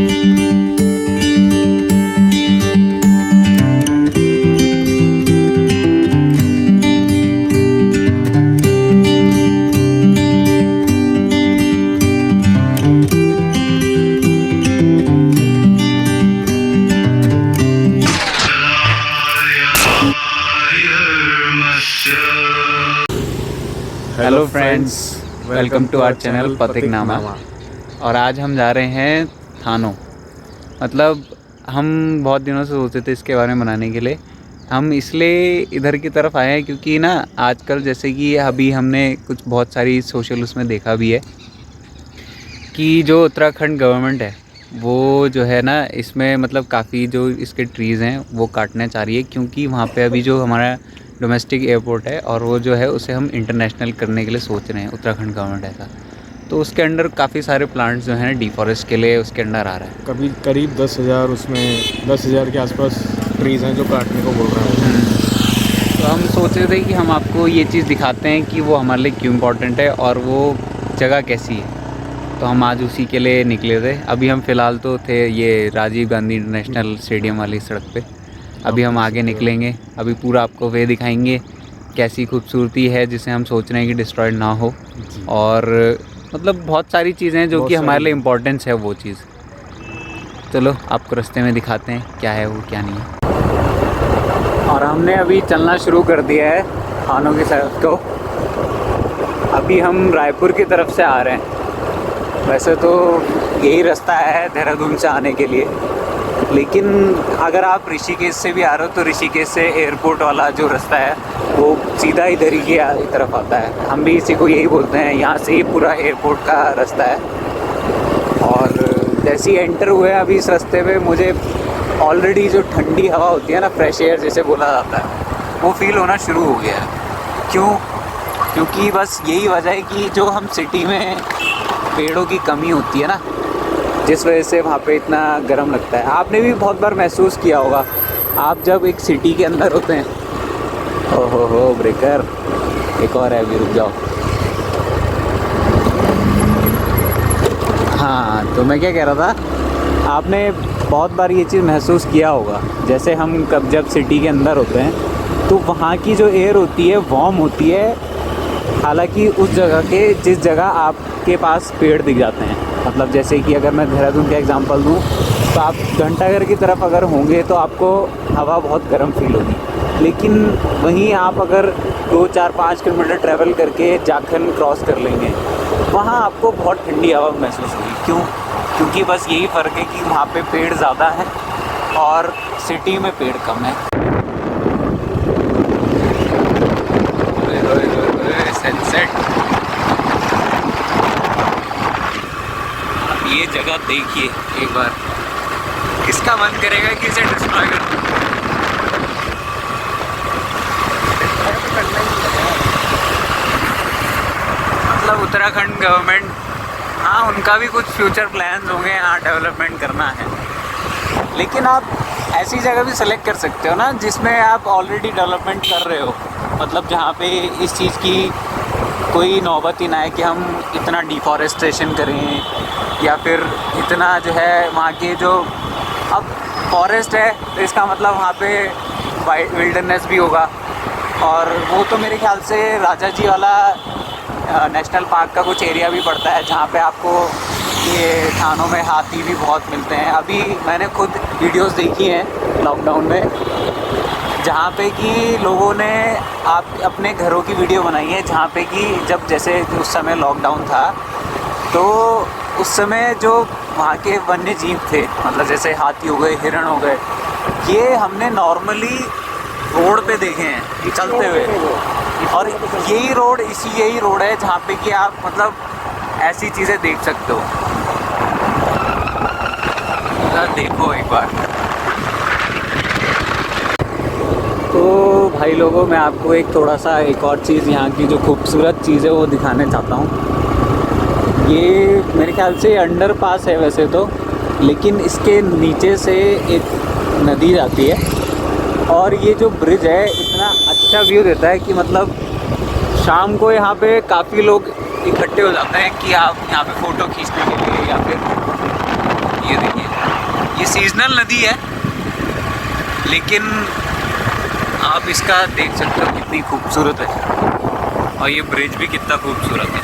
Hello friends, welcome to our channel Pathiknama. और आज हम जा रहे हैं थानो। मतलब हम बहुत दिनों से सोचते थे इसके बारे में बनाने के लिए। हम इसलिए इधर की तरफ आए हैं क्योंकि ना आजकल जैसे कि अभी हमने कुछ बहुत सारी सोशल उसमें देखा भी है कि जो उत्तराखंड गवर्नमेंट है वो जो है ना इसमें मतलब काफ़ी जो इसके ट्रीज़ हैं वो काटना चाह रही है, क्योंकि वहाँ पे अभी जो हमारा डोमेस्टिक एयरपोर्ट है और वो जो है उसे हम इंटरनेशनल करने के लिए सोच रहे हैं, उत्तराखंड गवर्नमेंट ऐसा। तो उसके अंडर काफ़ी सारे प्लांट्स जो हैं डिफॉरेस्ट के लिए उसके अंडर आ रहा है। कभी करीब 10,000 उसमें 10,000 के आसपास ट्रीज़ हैं जो काटने को बोल रहा है। तो हम सोच रहे थे कि हम आपको ये चीज़ दिखाते हैं कि वो हमारे लिए क्यों इम्पोर्टेंट है और वो जगह कैसी है। तो हम आज उसी के लिए निकले थे। अभी हम फ़िलहाल तो थे ये राजीव गांधी इंटरनेशनल स्टेडियम वाली सड़क पे। अभी हम आगे निकलेंगे, अभी पूरा आपको वे दिखाएंगे कैसी खूबसूरती है जिसे हम सोच रहे हैं कि डिस्ट्रॉयड ना हो। और मतलब बहुत सारी चीज़ें हैं जो कि हमारे लिए इम्पोर्टेंस है वो चीज़। चलो आपको रास्ते में दिखाते हैं क्या है वो क्या नहीं है। और हमने अभी चलना शुरू कर दिया है थानों की तरफ को। अभी हम रायपुर की तरफ से आ रहे हैं। वैसे तो यही रास्ता है देहरादून से आने के लिए, लेकिन अगर आप ऋषिकेश से भी आ रहे हो तो ऋषिकेश से एयरपोर्ट वाला जो रास्ता है वो सीधा इधर ही की तरफ आता है। हम भी इसी को यही बोलते हैं, यहाँ से ही पूरा एयरपोर्ट का रास्ता है। और जैसे ही एंटर हुए अभी इस रास्ते पे मुझे ऑलरेडी जो ठंडी हवा होती है ना, फ्रेश एयर जिसे बोला जाता है, वो फील होना शुरू हो गया है। क्यों? क्योंकि बस यही वजह है कि जो हम सिटी में पेड़ों की कमी होती है ना, जिस वजह से वहाँ पे इतना गर्म लगता है। आपने भी बहुत बार महसूस किया होगा, आप जब एक सिटी के अंदर होते हैं। हो ब्रेकर एक और है, अभी रुक जाओ। हाँ, तो मैं क्या कह रहा था, आपने बहुत बार ये चीज़ महसूस किया होगा, जैसे हम जब सिटी के अंदर होते हैं तो वहाँ की जो एयर होती है वार्म होती है। हालांकि उस जगह के जिस जगह आपके पास पेड़ दिख जाते हैं, मतलब जैसे कि अगर मैं देहरादून का एग्जांपल दूँ तो आप घंटाघर की तरफ अगर होंगे तो आपको हवा बहुत गर्म फील होगी। लेकिन वहीं आप अगर 2, 4, 5 किलोमीटर ट्रैवल करके जाखन क्रॉस कर लेंगे, वहाँ आपको बहुत ठंडी हवा महसूस होगी। क्यों? क्योंकि बस यही फ़र्क है कि वहाँ पे पेड़ ज़्यादा हैं और सिटी में पेड़ कम है। सनसेट, ये जगह देखिए एक बार, किसका मन करेगा कि इसे डिस्ट्रॉय कर दूं? मतलब उत्तराखंड गवर्नमेंट, हाँ उनका भी कुछ फ्यूचर प्लान्स होंगे यहाँ डेवलपमेंट करना है, लेकिन आप ऐसी जगह भी सेलेक्ट कर सकते हो ना जिसमें आप ऑलरेडी डेवलपमेंट कर रहे हो। मतलब जहाँ पे इस चीज़ की कोई नौबत ही ना है कि हम इतना डिफॉरेस्टेशन करें या फिर इतना जो है वहाँ के जो, अब फॉरेस्ट है तो इसका मतलब वहाँ पे विल्डरनेस भी होगा। और वो तो मेरे ख्याल से राजा जी वाला नेशनल पार्क का कुछ एरिया भी पड़ता है जहाँ पे आपको ये थानों में हाथी भी बहुत मिलते हैं। अभी मैंने खुद वीडियोस देखी हैं लॉकडाउन में, जहाँ पे कि लोगों ने आप अपने घरों की वीडियो बनाई है, जहाँ पे कि जब जैसे उस समय लॉकडाउन था तो उस समय जो वहाँ के वन्य जीव थे, मतलब जैसे हाथी हो गए, हिरण हो गए, ये हमने नॉर्मली रोड पे देखे हैं चलते हुए। और यही रोड है जहाँ पे कि आप मतलब ऐसी चीज़ें देख सकते हो। देखो एक बार। तो भाई लोगों, मैं आपको एक थोड़ा सा एक और चीज़, यहाँ की जो खूबसूरत चीज़ है वो दिखाने चाहता हूँ। ये मेरे ख्याल से अंडर पास है वैसे तो, लेकिन इसके नीचे से एक नदी जाती है और ये जो ब्रिज है इतना अच्छा व्यू देता है कि मतलब शाम को यहाँ पे काफ़ी लोग इकट्ठे हो जाते हैं कि आप यहाँ पे फ़ोटो खींचने के लिए, या फिर ये देखिए ये सीजनल नदी है, लेकिन आप इसका देख सकते हो कितनी खूबसूरत है, और ये ब्रिज भी कितना खूबसूरत है।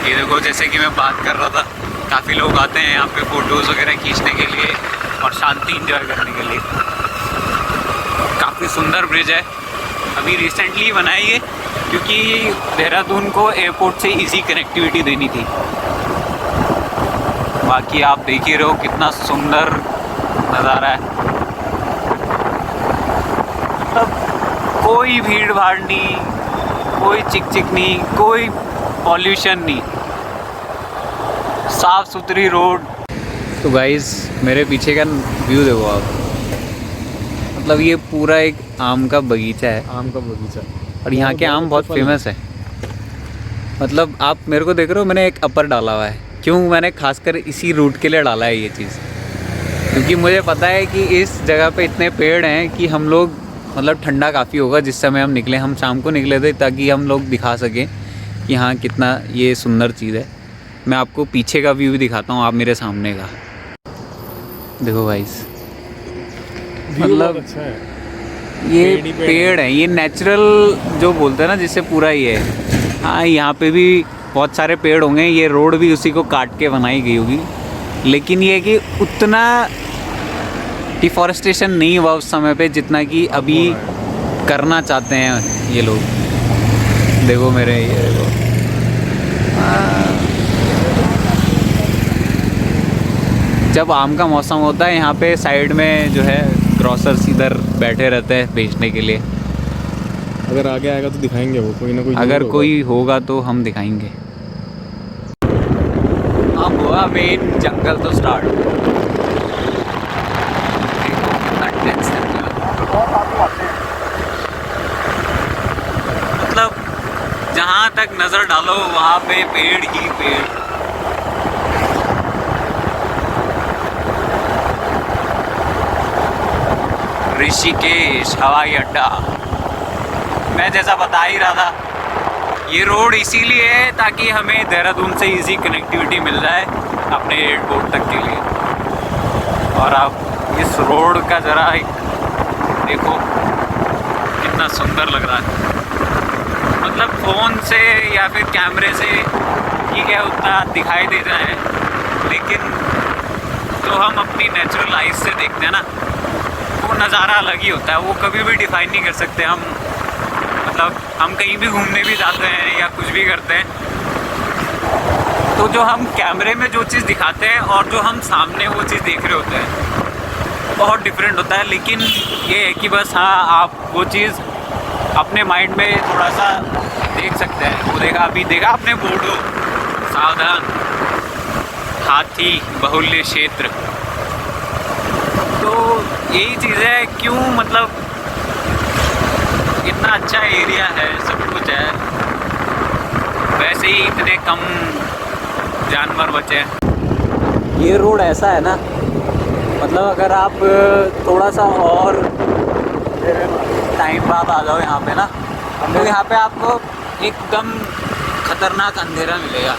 ये देखो, जैसे कि मैं बात कर रहा था, काफ़ी लोग आते हैं यहाँ पे फ़ोटोज़ वगैरह खींचने के लिए और शांति इंजॉय करने के लिए। काफ़ी सुंदर ब्रिज है, अभी रिसेंटली बनाई है क्योंकि देहरादून को एयरपोर्ट से इजी कनेक्टिविटी देनी थी। बाकी आप देख ही रहे हो कितना सुंदर नज़ारा है, मतलब कोई भीड़ भाड़ नहीं, कोई चिक चिक नहीं, कोई पॉल्यूशन नहीं, साफ़ सुथरी रोड। तो गाइस मेरे पीछे का व्यू देखो आप, मतलब ये पूरा एक आम का बगीचा है। आम का बगीचा, और यहाँ के आम बहुत फेमस है। मतलब आप मेरे को देख रहे हो, मैंने एक अपर डाला हुआ है। क्यों मैंने खासकर इसी रूट के लिए डाला है ये चीज़, क्योंकि मुझे पता है कि इस जगह पे इतने पेड़ हैं कि हम लोग, मतलब ठंडा काफ़ी होगा जिस समय हम निकले। हम शाम को निकले थे ताकि हम लोग दिखा सकें कि हाँ कितना ये सुंदर चीज़ है। मैं आपको पीछे का व्यू भी दिखाता हूँ, आप मेरे सामने का देखो गाइस, मतलब अच्छा है। ये पेड़ है, ये नेचुरल जो बोलते हैं ना, जिससे पूरा ही है। हाँ यहाँ पे भी बहुत सारे पेड़ होंगे, ये रोड भी उसी को काट के बनाई गई होगी, लेकिन ये कि उतना डिफॉरेस्टेशन नहीं हुआ उस समय पे जितना कि अभी करना चाहते हैं ये लोग। देखो मेरे, ये देखो जब आम का मौसम होता है यहाँ पे साइड में जो है ग्रोसर्स इधर बैठे रहते हैं बेचने के लिए। अगर आगे आएगा तो दिखाएंगे, वो कोई ना कोई अगर कोई होगा तो हम दिखाएंगे। अब हुआ मेन जंगल तो स्टार्ट। मतलब जहाँ तक नज़र डालो वहाँ पे पेड़ ही पेड़। ऋषिकेश हवाई अड्डा, मैं जैसा बता ही रहा था, ये रोड इसीलिए है ताकि हमें देहरादून से इजी कनेक्टिविटी मिल जाए अपने एयरपोर्ट तक के लिए। और आप इस रोड का ज़रा एक देखो कितना सुंदर लग रहा है। मतलब फ़ोन से या फिर कैमरे से ठीक है उतना दिखाई दे जाए, लेकिन तो हम अपनी नेचुरल आइज से देखते हैं ना, वो नज़ारा अलग ही होता है। वो कभी भी डिफाइन नहीं कर सकते हम। मतलब हम कहीं भी घूमने भी जाते हैं या कुछ भी करते हैं, तो जो हम कैमरे में जो चीज़ दिखाते हैं और जो हम सामने वो चीज़ देख रहे होते हैं बहुत डिफरेंट होता है। लेकिन ये है कि बस हाँ, आप वो चीज़ अपने माइंड में थोड़ा सा देख सकते हैं। वो देखा, अभी देखा आपने बोर्ड, सावधान हाथी बाहुल्य क्षेत्र। तो यही चीज़ है, क्यों मतलब इतना अच्छा एरिया है, सब कुछ है, वैसे ही इतने कम जानवर बचे हैं। ये रोड ऐसा है ना, मतलब अगर आप थोड़ा सा और टाइम बाद आ जाओ यहाँ पे ना, तो यहाँ पे आपको एकदम खतरनाक अंधेरा मिलेगा,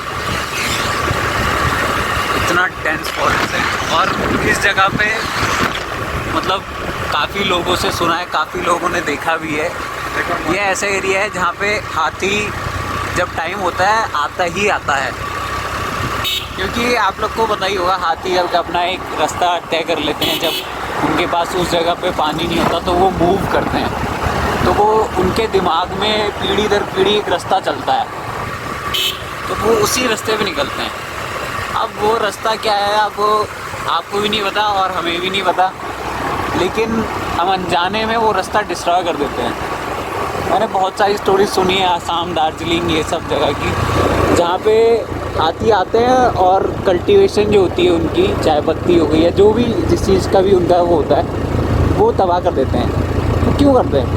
इतना डेंस फॉरेस्ट है। और इस जगह पे मतलब काफ़ी लोगों से सुना है, काफ़ी लोगों ने देखा भी है। ये ऐसा एरिया है जहाँ पे हाथी जब टाइम होता है आता ही आता है, क्योंकि आप लोग को पता ही होगा, हाथी जब अपना एक रास्ता तय कर लेते हैं, जब उनके पास उस जगह पे पानी नहीं होता तो वो मूव करते हैं, तो वो उनके दिमाग में पीढ़ी दर पीढ़ी एक रास्ता चलता है, तो वो उसी रास्ते पे निकलते हैं। अब वो रास्ता क्या है, अब आपको भी नहीं पता और हमें भी नहीं पता, लेकिन हम अनजाने में वो रास्ता डिस्ट्रॉय कर देते हैं। मैंने बहुत सारी स्टोरी सुनी है आसाम, दार्जिलिंग, ये सब जगह की, जहाँ पे हाथी आते हैं और कल्टीवेशन जो होती है उनकी, चाय पत्ती हो गई है, जो भी जिस चीज़ का भी उनका वो होता है, वो तबाह कर देते हैं। तो क्यों करते हैं?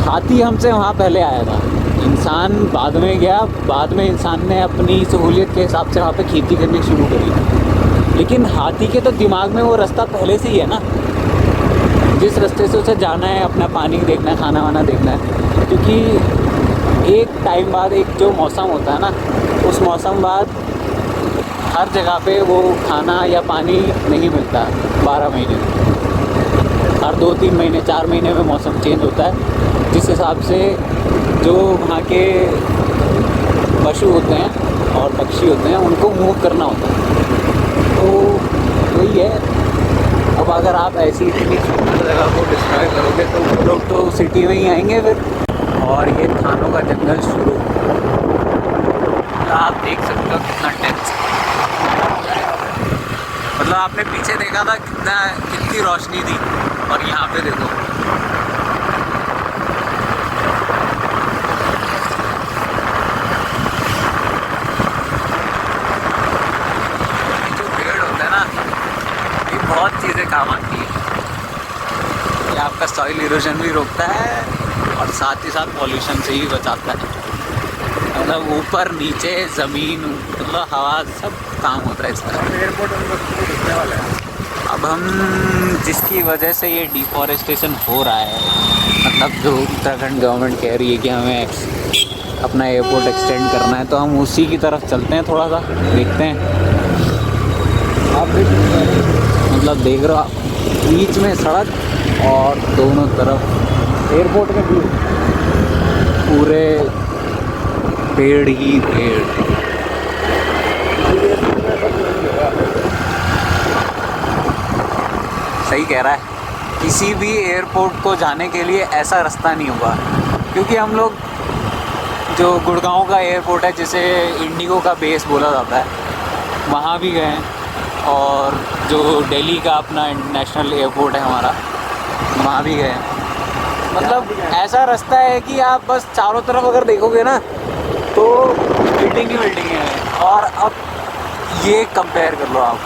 हाथी हमसे वहाँ पहले आया था, इंसान बाद में गया, बाद में इंसान ने अपनी सहूलियत के हिसाब से वहाँ पे खेती करनी शुरू करी, लेकिन हाथी के तो दिमाग में वो रास्ता पहले से ही है ना, जिस रास्ते से उसे जाना है, अपना पानी देखना है, खाना वाना देखना है। क्योंकि एक टाइम बाद एक जो मौसम होता है ना, उस मौसम बाद हर जगह पे वो खाना या पानी नहीं मिलता 12 महीने में। हर 2-3 महीने 4 महीने में मौसम चेंज होता है, जिस हिसाब से जो वहाँ के पशु होते हैं और पक्षी होते हैं उनको मूव करना होता है। तो वही है, अब अगर आप ऐसी इतनी सुंदर जगह को डिस्ट्रॉय करोगे तो वो लोग तो सिटी में ही आएंगे फिर। और ये थानों का जंगल शुरू, आप देख सकते हो कितना डेंस। मतलब आपने पीछे देखा था कितनी रोशनी थी, और यहाँ पे देखो। जो पेड़ होते हैं ना, ये बहुत चीज़ें काम आती है। ये आपका सॉइल इरोजन भी रोकता है और साथ ही साथ पॉल्यूशन से ही बचाता है। मतलब ऊपर नीचे ज़मीन, मतलब हवा, सब काम होता है इसका। एयरपोर्ट दिखने वाला है। अब हम जिसकी वजह से ये डिफॉरेस्टेशन हो रहा है, मतलब जो उत्तराखंड गवर्नमेंट कह रही है कि हमें अपना एयरपोर्ट एक्सटेंड करना है, तो हम उसी की तरफ चलते हैं, थोड़ा सा देखते हैं। आप मतलब देख रहे हो आप, बीच में सड़क और दोनों तरफ एयरपोर्ट में व्यू, पूरे पेड़ ही पेड़। सही कह रहा है, किसी भी एयरपोर्ट को जाने के लिए ऐसा रास्ता नहीं होगा, क्योंकि हम लोग जो गुड़गांव का एयरपोर्ट है, जिसे इंडिगो का बेस बोला जाता है, वहाँ भी गए हैं। और जो दिल्ली का अपना इंटरनेशनल एयरपोर्ट है हमारा, वहाँ भी गए हैं। मतलब ऐसा रास्ता है कि आप बस चारों तरफ अगर देखोगे ना तो बिल्डिंग ही बिल्डिंग है। और अब ये कंपेयर कर लो आप,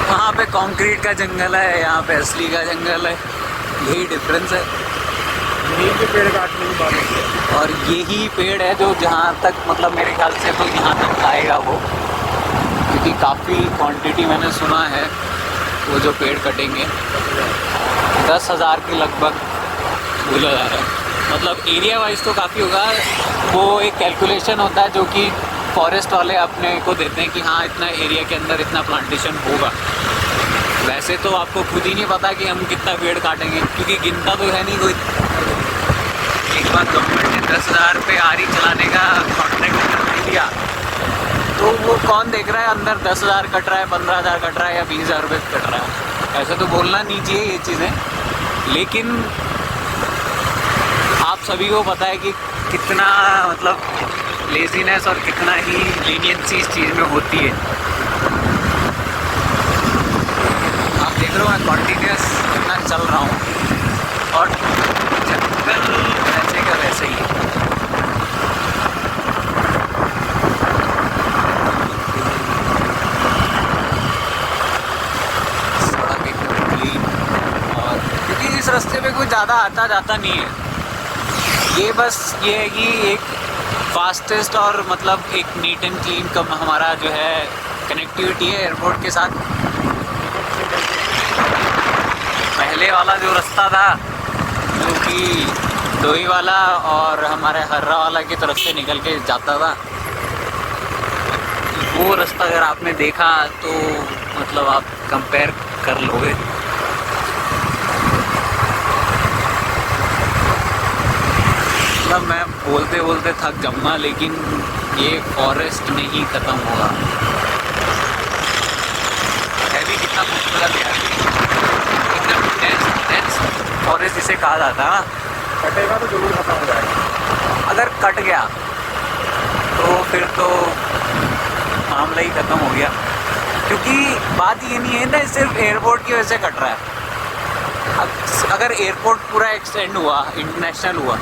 वहाँ पे कंक्रीट का जंगल है, यहाँ पे असली का जंगल है, यही डिफरेंस है। यहीं पे पेड़ काटने की बात है। और यही पेड़ है जो जहाँ तक, मतलब मेरे ख्याल से तो यहाँ तक आएगा वो, क्योंकि काफ़ी क्वांटिटी मैंने सुना है वो जो पेड़ कटेंगे 10,000 के लगभग बोला जा रहा है। मतलब एरिया वाइज तो काफ़ी होगा, वो एक कैलकुलेशन होता है जो कि फॉरेस्ट वाले अपने को देते हैं कि हाँ इतना एरिया के अंदर इतना प्लांटेशन होगा। वैसे तो आपको खुद ही नहीं पता कि हम कितना पेड़ काटेंगे, क्योंकि गिनता तो है नहीं कोई। एक बार गवर्नमेंट ने 10,000 रुपये आरी चलाने का कॉन्ट्रैक्ट कर दिया, तो वो कौन देख रहा है अंदर 10,000 कट रहा है, 15,000 कट रहा है या 20,000 रुपये कट रहा है। ऐसे तो बोलना नहीं चाहिए ये चीज़ें, लेकिन आप सभी को पता है कि कितना मतलब लेजीनेस और कितना ही लीनियंसी इस चीज़ में होती है। आप देख रहे हो मैं कॉन्टीन्यूस कितना चल रहा हूँ, और जंगल वैसे का वैसे ही है। सड़क एकदम क्लीन, और क्योंकि इस रास्ते पे कोई ज़्यादा आता जाता नहीं है। ये बस ये है कि एक फास्टेस्ट और मतलब एक नीट एंड क्लीन कम हमारा जो है कनेक्टिविटी है एयरपोर्ट के साथ। पहले वाला जो रास्ता था, जो कि डोई वाला और हमारे हर्रा वाला की तरफ से निकल के जाता था, वो रास्ता अगर आपने देखा तो मतलब आप कंपेयर कर लोगे। मतलब मैं बोलते बोलते थक जाऊँगा, लेकिन ये फॉरेस्ट नहीं ख़त्म होगा। है भी कितना खूबसूरत है, एकदम डेंस फॉरेस्ट जिसे कहा जाता है ना। कटेगा तो जरूर खत्म हो जाएगा। अगर कट गया तो फिर तो मामला ही ख़त्म हो गया, क्योंकि बात ये नहीं है ना सिर्फ एयरपोर्ट की वजह से कट रहा है। अगर एयरपोर्ट पूरा एक्सटेंड हुआ, इंटरनेशनल हुआ,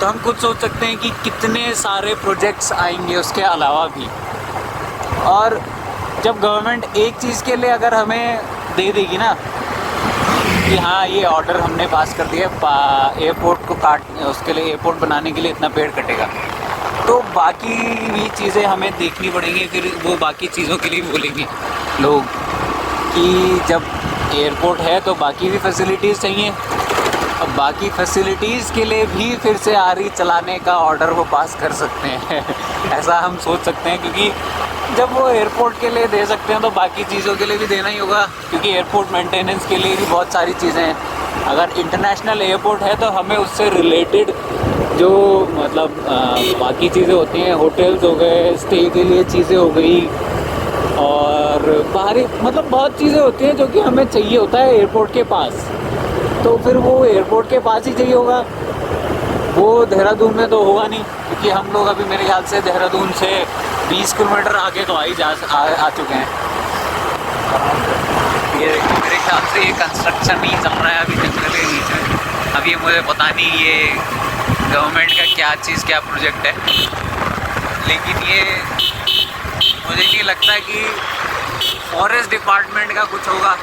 तो हम खुद सोच सकते हैं कि कितने सारे प्रोजेक्ट्स आएंगे उसके अलावा भी। और जब गवर्नमेंट एक चीज़ के लिए अगर हमें दे देगी ना कि हाँ ये ऑर्डर हमने पास कर दिया, एयरपोर्ट को उसके लिए, एयरपोर्ट बनाने के लिए इतना पेड़ कटेगा, तो बाकी भी चीज़ें हमें देखनी पड़ेंगी। फिर वो बाकी चीज़ों के लिए बोलेंगे लोग कि जब एयरपोर्ट है तो बाकी भी फैसिलिटीज़ चाहिए। अब बाकी फैसिलिटीज़ के लिए भी फिर से आरी चलाने का ऑर्डर वो पास कर सकते हैं ऐसा हम सोच सकते हैं, क्योंकि जब वो एयरपोर्ट के लिए दे सकते हैं तो बाकी चीज़ों के लिए भी देना ही होगा, क्योंकि एयरपोर्ट मेंटेनेंस के लिए भी बहुत सारी चीज़ें हैं। अगर इंटरनेशनल एयरपोर्ट है तो हमें उससे रिलेटेड जो मतलब बाकी चीज़ें होती हैं, होटल्स हो गए, स्टे के लिए चीज़ें हो गई, और बाहरी मतलब बहुत चीज़ें होती हैं जो कि हमें चाहिए होता है एयरपोर्ट के पास। तो फिर वो एयरपोर्ट के पास ही चाहिए होगा, वो देहरादून में तो होगा नहीं, क्योंकि हम लोग अभी मेरे ख्याल से देहरादून से 20 किलोमीटर आगे तो आ चुके हैं। ये मेरे ख्याल से ये कंस्ट्रक्शन ही चल रहा है अभी जंगल के नीचे। अभी मुझे पता नहीं ये गवर्नमेंट का क्या चीज़, क्या प्रोजेक्ट है, लेकिन ये मुझे नहीं लगता कि फॉरेस्ट डिपार्टमेंट का कुछ होगा,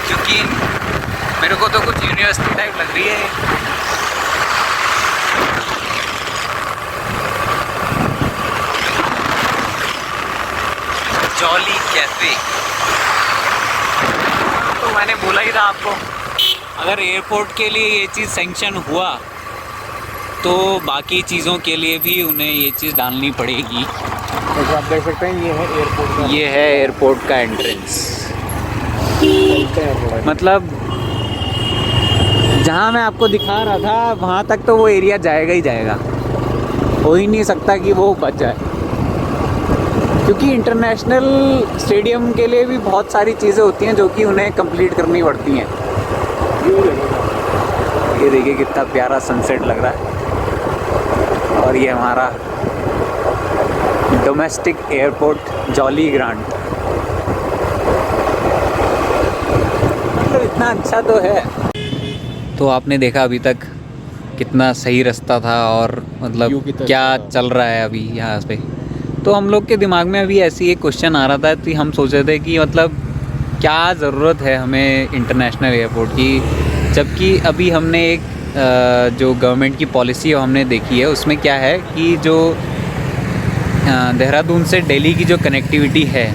क्योंकि मेरे को तो कुछ यूनिवर्सिटी टाइप लग रही है। जॉली कैफे, तो मैंने बोला ही था आपको, अगर एयरपोर्ट के लिए ये चीज़ सैंक्शन हुआ तो बाकी चीज़ों के लिए भी उन्हें ये चीज़ डालनी पड़ेगी। जैसे आप देख सकते हैं ये है एयरपोर्ट का, ये है एयरपोर्ट का एंट्रेंस। मतलब जहाँ मैं आपको दिखा रहा था वहाँ तक तो वो एरिया जाएगा ही जाएगा, हो ही नहीं सकता कि वो बच जाए, क्योंकि इंटरनेशनल स्टेडियम के लिए भी बहुत सारी चीज़ें होती हैं जो कि उन्हें कंप्लीट करनी पड़ती हैं। ये देखिए कितना प्यारा सनसेट लग रहा है, और ये हमारा डोमेस्टिक एयरपोर्ट जॉली ग्रांट, मतलब इतना अच्छा तो है। तो आपने देखा अभी तक कितना सही रास्ता था, और मतलब क्या चल रहा है अभी यहाँ पे। तो हम लोग के दिमाग में अभी ऐसी एक क्वेश्चन आ रहा था कि हम सोच रहे थे कि मतलब क्या ज़रूरत है हमें इंटरनेशनल एयरपोर्ट की, जबकि अभी हमने एक जो गवर्नमेंट की पॉलिसी है हमने देखी है, उसमें क्या है कि जो देहरादून से दिल्ली की जो कनेक्टिविटी है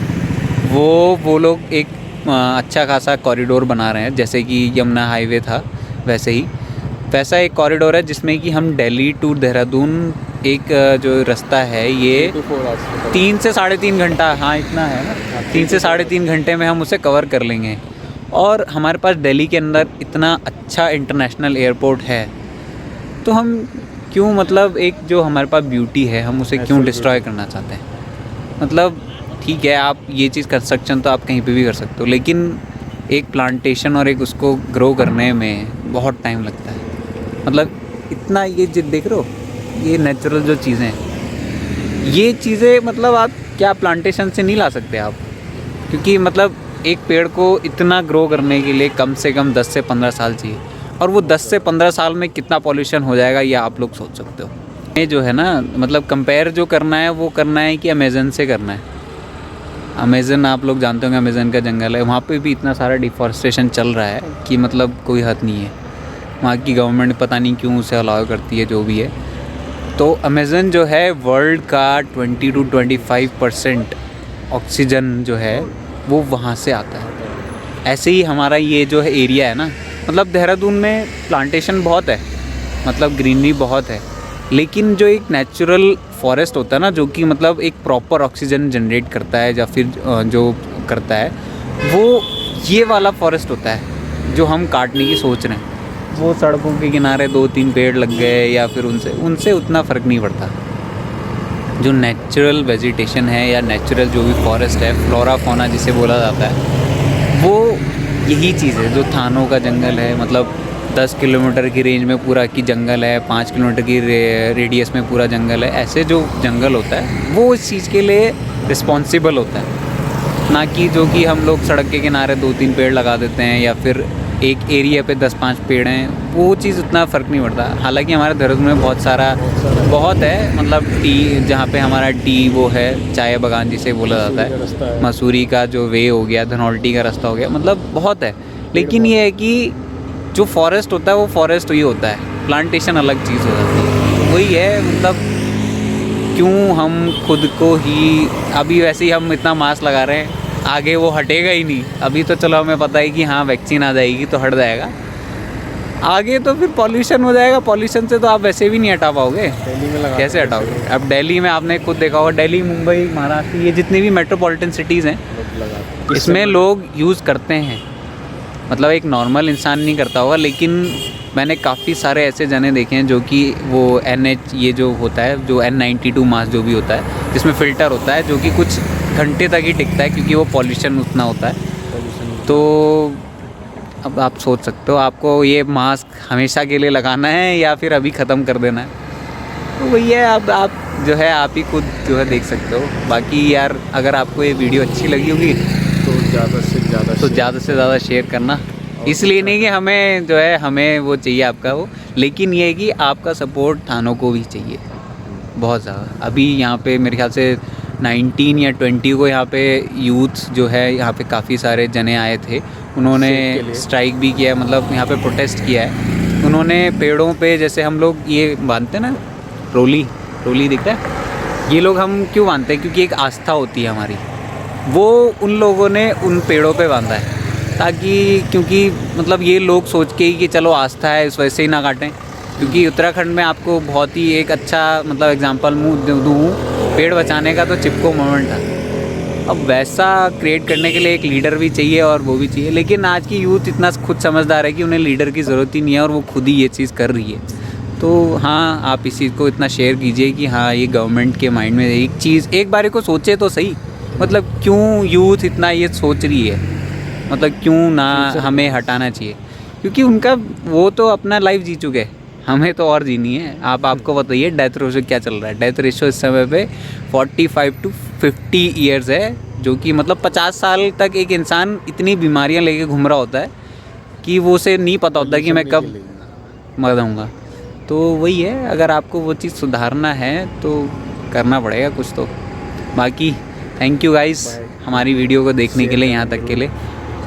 वो लोग एक अच्छा खासा कॉरिडोर बना रहे हैं, जैसे कि यमुना हाईवे था वैसा एक कॉरिडोर है, जिसमें कि हम दिल्ली टू देहरादून एक जो रास्ता है ये 3 से 3.5 घंटा, हाँ इतना है ना, 3 से 3.5 घंटे में हम उसे कवर कर लेंगे। और हमारे पास दिल्ली के अंदर इतना अच्छा इंटरनेशनल एयरपोर्ट है, तो हम क्यों मतलब एक जो हमारे पास ब्यूटी है हम उसे क्यों डिस्ट्रॉय करना चाहते हैं। मतलब ठीक है, आप ये चीज़ कंस्ट्रक्शन तो आप कहीं पे भी कर सकते हो, लेकिन एक प्लांटेशन और एक उसको ग्रो करने में बहुत टाइम लगता है। मतलब इतना ये देख रहे हो, ये नेचुरल जो चीज़ें हैं, ये चीज़ें मतलब आप क्या प्लांटेशन से नहीं ला सकते आप, क्योंकि मतलब एक पेड़ को इतना ग्रो करने के लिए कम से कम 10 से 15 साल चाहिए, और वो 10 से 15 साल में कितना पॉल्यूशन हो जाएगा ये आप लोग सोच सकते हो। ये जो है ना, मतलब कंपेयर जो करना है वो करना है कि अमेज़न से करना है। अमेज़न आप लोग जानते होंगे, अमेज़न का जंगल है, वहाँ पे भी इतना सारा डिफॉरेस्टेशन चल रहा है कि मतलब कोई हद नहीं है। वहाँ की गवर्नमेंट पता नहीं क्यों उसे अलाउ करती है, जो भी है। तो अमेज़न जो है वर्ल्ड का 20 to 25% ऑक्सीजन जो है वो वहाँ से आता है। ऐसे ही हमारा ये जो है एरिया है ना, मतलब देहरादून में प्लांटेशन बहुत है, मतलब ग्रीनरी बहुत है, लेकिन जो एक नेचुरल फॉरेस्ट होता है ना, जो कि मतलब एक प्रॉपर ऑक्सीजन जनरेट करता है या फिर जो करता है, वो ये वाला फॉरेस्ट होता है जो हम काटने की सोच रहे हैं। वो सड़कों के किनारे 2-3 पेड़ लग गए या फिर उनसे उतना फ़र्क नहीं पड़ता। जो नेचुरल वेजिटेशन है या नेचुरल जो भी फॉरेस्ट है, फ्लोरा फौना जिसे बोला जाता है, वो यही चीज़ है। जो थानों का जंगल है, मतलब 10 किलोमीटर की रेंज में पूरा की जंगल है, 5 किलोमीटर की रेडियस में पूरा जंगल है, ऐसे जो जंगल होता है वो इस चीज़ के लिए रिस्पॉन्सिबल होता है, ना कि जो कि हम लोग सड़क के किनारे 2-3 पेड़ लगा देते हैं या फिर एक एरिया पे 10-5 पेड़ हैं, वो चीज़ उतना फ़र्क नहीं पड़ता। हालांकि हमारे देहरादून में बहुत है, मतलब टी, जहाँ पे हमारा टी वो है, चाय बागान जिसे बोला जाता है, मसूरी का जो वे हो गया, धनौल्टी का रास्ता हो गया, मतलब बहुत है। लेकिन ये है कि जो फॉरेस्ट होता है वो फॉरेस्ट ही होता है, प्लांटेशन अलग चीज़ हो जाती है। वही है, मतलब क्यों हम खुद को ही, अभी वैसे ही हम इतना मास्क लगा रहे हैं, आगे वो हटेगा ही नहीं। अभी तो चलो हमें पता है कि हाँ वैक्सीन आ जाएगी तो हट जाएगा, आगे तो फिर पॉल्यूशन हो जाएगा। पॉल्यूशन से तो आप वैसे भी नहीं हटा पाओगे, दिल्ली में लगा कैसे हटाओगे? अब दिल्ली में आपने खुद देखा होगा, दिल्ली, मुंबई, महाराष्ट्र, ये जितनी भी मेट्रोपॉलिटन सिटीज़ हैं इसमें लोग यूज़ करते हैं। मतलब एक नॉर्मल इंसान नहीं करता होगा, लेकिन मैंने काफ़ी सारे ऐसे जने देखे हैं जो कि वो NH ये जो होता है, जो N92 मास्क जो भी होता है जिसमें फ़िल्टर होता है, जो कि कुछ घंटे तक ही टिकता है क्योंकि वो पॉल्यूशन उतना होता है। तो अब आप सोच सकते हो आपको ये मास्क हमेशा के लिए लगाना है या फिर अभी ख़त्म कर देना है। तो वही है, अब आप जो है आप ही खुद जो है देख सकते हो। बाकी यार अगर आपको ये वीडियो अच्छी लगी होगी तो ज़्यादा से ज़्यादा शेयर करना। इसलिए नहीं कि हमें जो है हमें वो चाहिए आपका वो, लेकिन ये है कि आपका सपोर्ट थानों को भी चाहिए बहुत ज़्यादा। अभी यहाँ पे मेरे ख्याल से 19 या 20 को यहाँ पे यूथ जो है यहाँ पे काफ़ी सारे जने आए थे, उन्होंने स्ट्राइक भी किया है, मतलब यहाँ पे प्रोटेस्ट किया है। उन्होंने पेड़ों पे जैसे हम लोग ये बांधते हैं ना रोली दिखता है, ये लोग हम क्यों बांधते हैं? क्योंकि एक आस्था होती है हमारी, वो उन लोगों ने उन पेड़ों पे बांधा है ताकि, क्योंकि मतलब ये लोग सोच के ही कि चलो आस्था है इस वजह से ही ना काटें। क्योंकि उत्तराखंड में आपको बहुत ही एक अच्छा मतलब एग्जांपल दूँ, पेड़ बचाने का तो चिपको मूवमेंट था। अब वैसा क्रिएट करने के लिए एक लीडर भी चाहिए और वो भी चाहिए, लेकिन आज की यूथ इतना खुद समझदार है कि उन्हें लीडर की ज़रूरत ही नहीं है और वो खुद ही ये चीज़ कर रही है। तो हाँ, आप इस चीज़ को इतना शेयर कीजिए कि हाँ ये गवर्नमेंट के माइंड में एक चीज़ एक बार को सोचे तो सही, मतलब क्यों यूथ इतना ये सोच रही है, मतलब क्यों ना हमें हटाना चाहिए? क्योंकि उनका वो तो अपना लाइफ जी चुके हैं, हमें तो और जीनी है। आपको बताइए डेथ रेशो क्या चल रहा है? डेथ रेशो इस समय पे 45 to 50 ईयर्स है, जो कि मतलब 50 साल तक एक इंसान इतनी बीमारियां लेके घूम रहा होता है कि वो उसे नहीं पता होता कि मैं कब मर जाऊँगा। तो वही है, अगर आपको वो चीज़ सुधारना है तो करना पड़ेगा कुछ तो। बाकी थैंक यू गाइस हमारी वीडियो को देखने के लिए, यहाँ तक के लिए।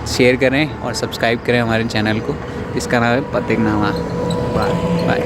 शेयर करें और सब्सक्राइब करें हमारे चैनल को, इसका नाम है पथिकनामा। Bye bye.